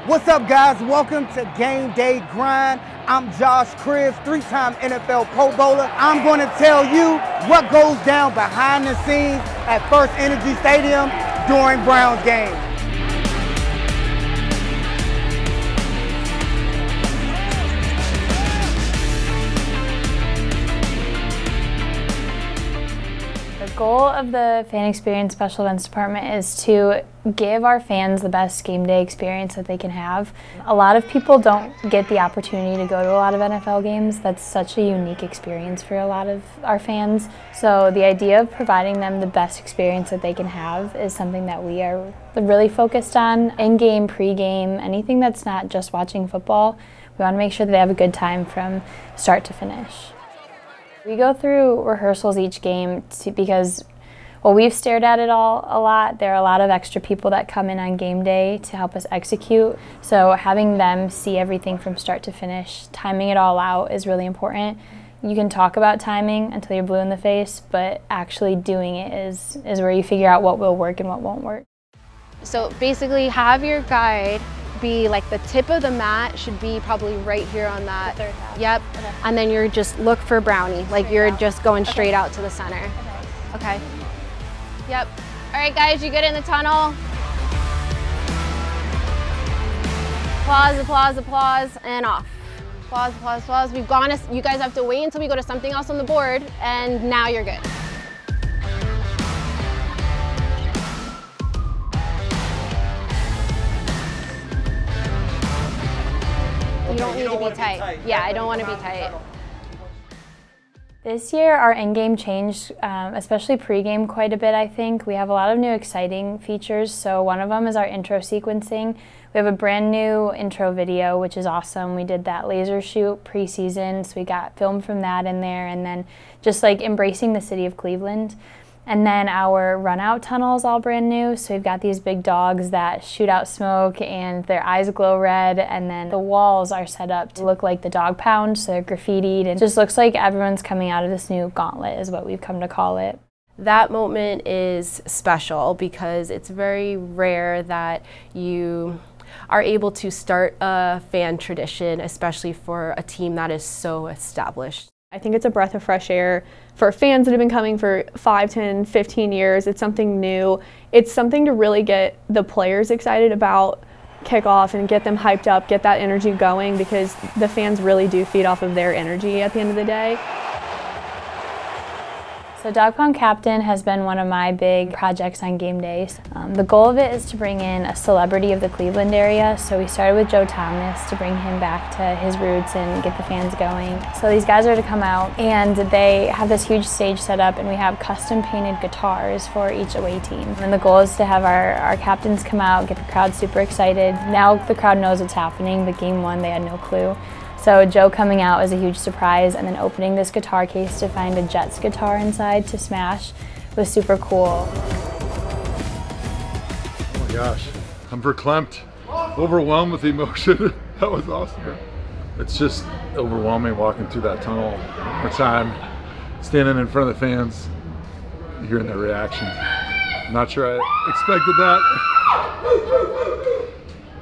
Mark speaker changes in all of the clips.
Speaker 1: What's up, guys? Welcome to Game Day Grind. I'm Josh Cribbs, three-time NFL Pro Bowler. I'm going to tell you what goes down behind the scenes at First Energy Stadium during Browns games.
Speaker 2: The goal of the Fan Experience Special Events Department is to give our fans the best game day experience that they can have. A lot of people don't get the opportunity to go to a lot of NFL games. That's such a unique experience for a lot of our fans. So the idea of providing them the best experience that they can have is something that we are really focused on. In-game, pre-game, anything that's not just watching football, we want to make sure that they have a good time from start to finish. We go through rehearsals each game because, well, we've stared at it all a lot. There are a lot of extra people that come in on game day to help us execute. So having them see everything from start to finish, timing it all out is really important. You can talk about timing until you're blue in the face, but actually doing it is where you figure out what will work and what won't work.
Speaker 3: So basically have your guide be like the tip of the mat should be probably right here on that.
Speaker 2: The third half.
Speaker 3: Yep.
Speaker 2: Okay.
Speaker 3: And then you're just look for brownie, like you're just going straight out to the center. Okay. Yep. All right, guys, you good in the tunnel? Applause, applause, applause, and off. Applause, applause, applause. We've gone. You guys have to wait until we go to something else on the board, and now you're good. You don't need to be tight. Yeah, I don't want to be tight.
Speaker 2: This year, our in-game changed, especially pre-game, quite a bit, I think. We have a lot of new exciting features. So one of them is our intro sequencing. We have a brand new intro video, which is awesome. We did that laser shoot pre-season, so we got film from that in there, and then just like embracing the city of Cleveland. And then our run-out tunnel is all brand new, so we've got these big dogs that shoot out smoke and their eyes glow red, and then the walls are set up to look like the dog pound, so they're graffitied, and it just looks like everyone's coming out of this new gauntlet is what we've come to call it.
Speaker 3: That moment is special because it's very rare that you are able to start a fan tradition, especially for a team that is so established.
Speaker 4: I think it's a breath of fresh air for fans that have been coming for 5, 10, 15 years. It's something new. It's something to really get the players excited about kickoff and get them hyped up, get that energy going, because the fans really do feed off of their energy at the end of the day.
Speaker 2: So Dog Pound Captain has been one of my big projects on game days. The goal of it is to bring in a celebrity of the Cleveland area. So we started with Joe Thomas to bring him back to his roots and get the fans going. So these guys are to come out and they have this huge stage set up, and we have custom painted guitars for each away team. And the goal is to have our captains come out, get the crowd super excited. Now the crowd knows what's happening, but game one they had no clue. So Joe coming out was a huge surprise, and then opening this guitar case to find a Jets guitar inside to smash was super cool.
Speaker 5: Oh my gosh, I'm verklempt, overwhelmed with emotion. That was awesome. It's just overwhelming walking through that tunnel one more time, standing in front of the fans, hearing their reaction. I'm not sure I expected that.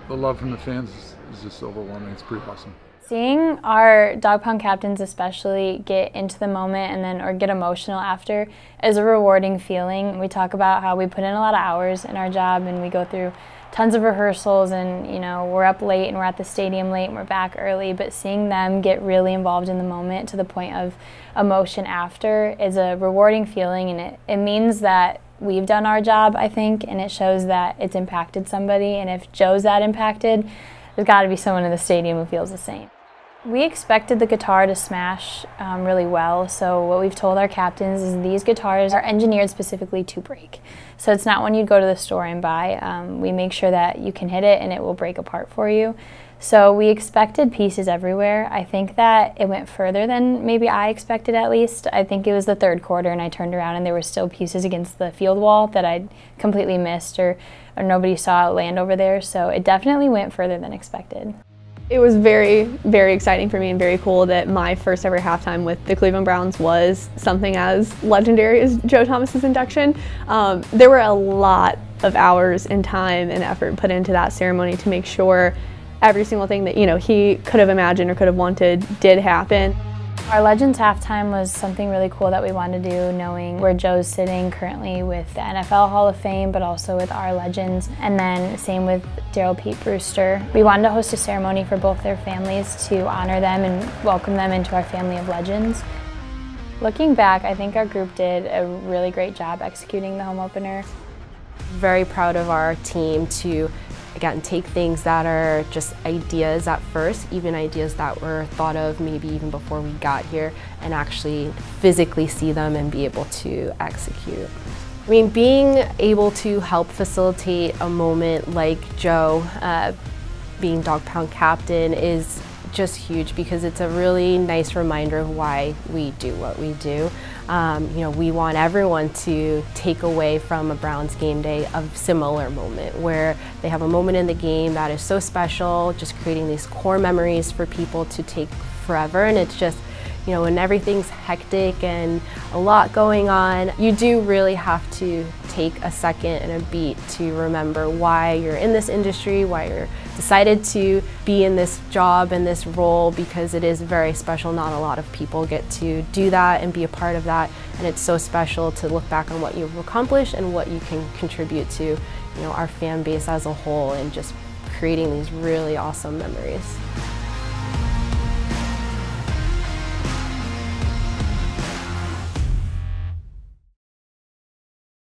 Speaker 5: The love from the fans is just overwhelming. It's pretty awesome.
Speaker 2: Seeing our Dog Pound captains especially get into the moment and then or get emotional after is a rewarding feeling. We talk about how we put in a lot of hours in our job, and we go through tons of rehearsals, and you know, we're up late and we're at the stadium late and we're back early, but seeing them get really involved in the moment to the point of emotion after is a rewarding feeling, and it means that we've done our job, I think, and it shows that it's impacted somebody. And if Joe's that impacted, there's got to be someone in the stadium who feels the same. We expected the guitar to smash really well, so what we've told our captains is these guitars are engineered specifically to break. So it's not one you'd go to the store and buy. We make sure that you can hit it and it will break apart for you. So we expected pieces everywhere. I think that it went further than maybe I expected, at least. I think it was the third quarter and I turned around and there were still pieces against the field wall that I'd completely missed or nobody saw land over there. So it definitely went further than expected.
Speaker 4: It was very, very exciting for me and very cool that my first ever halftime with the Cleveland Browns was something as legendary as Joe Thomas's induction. There were a lot of hours and time and effort put into that ceremony to make sure every single thing that, he could have imagined or could have wanted did happen.
Speaker 2: Our Legends halftime was something really cool that we wanted to do, knowing where Joe's sitting currently with the NFL Hall of Fame, but also with our Legends, and then same with Daryl Pete Brewster. We wanted to host a ceremony for both their families to honor them and welcome them into our family of legends. Looking back, I think our group did a really great job executing the home opener.
Speaker 3: Very proud of our team to, again, take things that are just ideas at first, even ideas that were thought of maybe even before we got here, and actually physically see them and be able to execute. I mean, being able to help facilitate a moment like Joe being dog pound captain is just huge, because it's a really nice reminder of why we do what we do. We want everyone to take away from a Browns game day a similar moment where they have a moment in the game that is so special, just creating these core memories for people to take forever. And it's just, when everything's hectic and a lot going on, you do really have to take a second and a beat to remember why you're in this industry, why you're decided to be in this job and this role, because it is very special. Not a lot of people get to do that and be a part of that, and it's so special to look back on what you've accomplished and what you can contribute to, our fan base as a whole, and just creating these really awesome memories.